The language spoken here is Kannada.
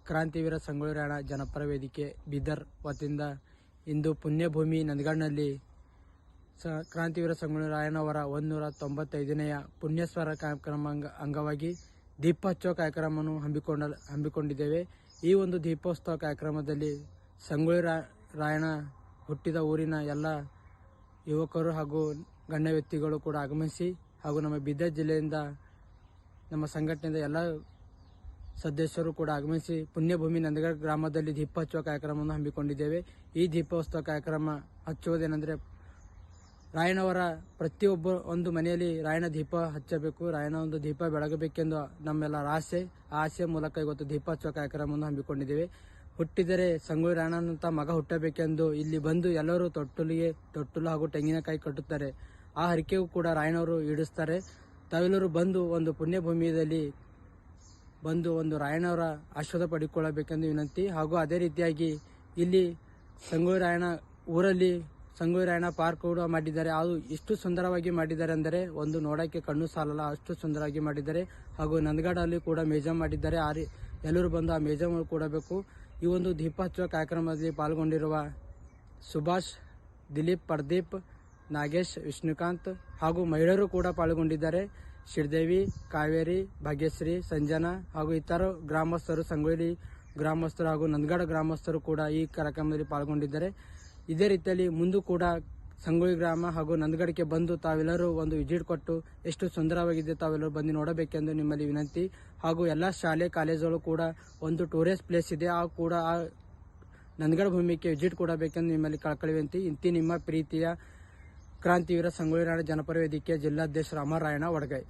ಕ್ರಾಂತಿವೀರ ಸಂಗೊಳ್ಳಿ ರಾಯಣ್ಣ ಜನಪರ ವೇದಿಕೆ ಬೀದರ್ ವತಿಯಿಂದ ಇಂದು ಪುಣ್ಯಭೂಮಿ ನಂದಗಡ್ನಲ್ಲಿ ಕ್ರಾಂತಿವೀರ ಸಂಗೊಳ್ಳಿ ರಾಯಣ್ಣವರ 195ನೇಯ ಪುಣ್ಯಸ್ಮರ ಕಾರ್ಯಕ್ರಮ ಅಂಗವಾಗಿ ದೀಪ ಹಚ್ಚುವ ಕಾರ್ಯಕ್ರಮವನ್ನು ಹಮ್ಮಿಕೊಂಡಿದ್ದೇವೆ. ಈ ಒಂದು ದೀಪೋತ್ಸವ ಕಾರ್ಯಕ್ರಮದಲ್ಲಿ ಸಂಗೊಳ್ಳಿ ರಾಯಣ್ಣ ಹುಟ್ಟಿದ ಊರಿನ ಎಲ್ಲ ಯುವಕರು ಹಾಗೂ ಗಣ್ಯ ವ್ಯಕ್ತಿಗಳು ಕೂಡ ಆಗಮಿಸಿ ಹಾಗೂ ನಮ್ಮ ಬೀದರ್ ಜಿಲ್ಲೆಯಿಂದ ನಮ್ಮ ಸಂಘಟನೆಯ ಎಲ್ಲ ಸದಸ್ಯರು ಕೂಡ ಆಗಮಿಸಿ ಪುಣ್ಯಭೂಮಿ ನಂದಗಡ ಗ್ರಾಮದಲ್ಲಿ ದೀಪ ಹಚ್ಚುವ ಕಾರ್ಯಕ್ರಮವನ್ನು ಹಮ್ಮಿಕೊಂಡಿದ್ದೇವೆ. ಈ ದೀಪೋತ್ಸವ ಕಾರ್ಯಕ್ರಮ ಹಚ್ಚುವುದೇನೆಂದರೆ ರಾಯಣ್ಣವರ ಪ್ರತಿಯೊಬ್ಬ ಒಂದು ಮನೆಯಲ್ಲಿ ರಾಯಣ್ಣ ದೀಪ ಹಚ್ಚಬೇಕು, ರಾಯಣ್ಣ ಒಂದು ದೀಪ ಬೆಳಗಬೇಕೆಂದು ನಮ್ಮೆಲ್ಲರ ಆಸೆ. ಆ ಆಸೆಯ ಮೂಲಕ ಇವತ್ತು ದೀಪ ಹಚ್ಚುವ ಕಾರ್ಯಕ್ರಮವನ್ನು ಹಮ್ಮಿಕೊಂಡಿದ್ದೇವೆ. ಹುಟ್ಟಿದರೆ ಸಂಗೊಳ್ಳಿ ರಾಯಣ್ಣನಂತ ಮಗ ಹುಟ್ಟಬೇಕೆಂದು ಇಲ್ಲಿ ಬಂದು ಎಲ್ಲರೂ ತೊಟ್ಟಲು ಹಾಗೂ ತೆಂಗಿನಕಾಯಿ ಕಟ್ಟುತ್ತಾರೆ. ಆ ಹರಿಕೆಯೂ ಕೂಡ ರಾಯಣ್ಣವರು ಈಡಿಸ್ತಾರೆ. ತಾವೆಲ್ಲರೂ ಬಂದು ಒಂದು ಪುಣ್ಯಭೂಮಿಯಲ್ಲಿ ಬಂದು ಒಂದು ರಾಯಣ್ಣವರ ಆಶೀರ್ವಾದ ಪಡೆದುಕೊಳ್ಳಬೇಕೆಂದು ವಿನಂತಿ. ಹಾಗೂ ಅದೇ ರೀತಿಯಾಗಿ ಇಲ್ಲಿ ಸಂಗೊಳ್ಳಿ ರಾಯಣ್ಣ ಊರಲ್ಲಿ ಸಂಗೊಳ್ಳಿ ರಾಯಣ್ಣ ಪಾರ್ಕ್ ಕೂಡ ಮಾಡಿದ್ದಾರೆ. ಅದು ಎಷ್ಟು ಸುಂದರವಾಗಿ ಮಾಡಿದ್ದಾರೆ ಅಂದರೆ ಒಂದು ನೋಡೋಕ್ಕೆ ಕಣ್ಣು ಸಾಲಲ್ಲ, ಅಷ್ಟು ಸುಂದರವಾಗಿ ಮಾಡಿದ್ದಾರೆ. ಹಾಗೂ ನಂದಗಡಲ್ಲಿ ಕೂಡ ಮ್ಯೂಸಿಯಂ ಮಾಡಿದ್ದಾರೆ. ಎಲ್ಲರೂ ಬಂದು ಆ ಮ್ಯೂಸಿಯಂ ಕೊಡಬೇಕು. ಈ ಒಂದು ದೀಪ ಹಚ್ಚುವ ಕಾರ್ಯಕ್ರಮದಲ್ಲಿ ಪಾಲ್ಗೊಂಡಿರುವ ಸುಭಾಷ್, ದಿಲೀಪ್, ಪ್ರದೀಪ್, ನಾಗೇಶ್, ವಿಷ್ಣುಕಾಂತ್ ಹಾಗೂ ಮಹಿಳೆಯರು ಕೂಡ ಪಾಲ್ಗೊಂಡಿದ್ದಾರೆ. ಶ್ರೀದೇವಿ, ಕಾವೇರಿ, ಭಾಗ್ಯಶ್ರೀ, ಸಂಜನಾ ಹಾಗೂ ಇತರ ಗ್ರಾಮಸ್ಥರು, ಸಂಗೊಳ್ಳಿ ಗ್ರಾಮಸ್ಥರು ಹಾಗೂ ನಂದಗಡ ಗ್ರಾಮಸ್ಥರು ಕೂಡ ಈ ಕಾರ್ಯಕ್ರಮದಲ್ಲಿ ಪಾಲ್ಗೊಂಡಿದ್ದಾರೆ. ಇದೇ ರೀತಿಯಲ್ಲಿ ಮುಂದೂ ಕೂಡ ಸಂಗೊಳ್ಳಿ ಗ್ರಾಮ ಹಾಗೂ ನಂದಗಡಕ್ಕೆ ಬಂದು ತಾವೆಲ್ಲರೂ ಒಂದು ವಿಸಿಟ್ ಕೊಟ್ಟು ಎಷ್ಟು ಸುಂದರವಾಗಿದೆ ತಾವೆಲ್ಲರೂ ಬಂದು ನೋಡಬೇಕೆಂದು ನಿಮ್ಮಲ್ಲಿ ವಿನಂತಿ. ಹಾಗೂ ಎಲ್ಲ ಶಾಲೆ ಕಾಲೇಜುಗಳು ಕೂಡ ಒಂದು ಟೂರಿಸ್ಟ್ ಪ್ಲೇಸ್ ಇದೆ, ಆ ಕೂಡ ಆ ನಂದಗಡ ಭೂಮಿಗೆ ವಿಸಿಟ್ ಕೊಡಬೇಕೆಂದು ನಿಮ್ಮಲ್ಲಿ ಕಳಕಳಿ ವಿನಂತಿ. ಇಂತಿ ನಿಮ್ಮ ಪ್ರೀತಿಯ ಕ್ರಾಂತಿವೀರ ಸಂಗೊಳ್ಳಿ ರಾಯಣ್ಣ ಜನಪರ ವೇದಿಕೆ ಜಿಲ್ಲಾಧ್ಯಕ್ಷ ಅಮರ್ ರಾಯಣ್ಣ ವಡಗೈ.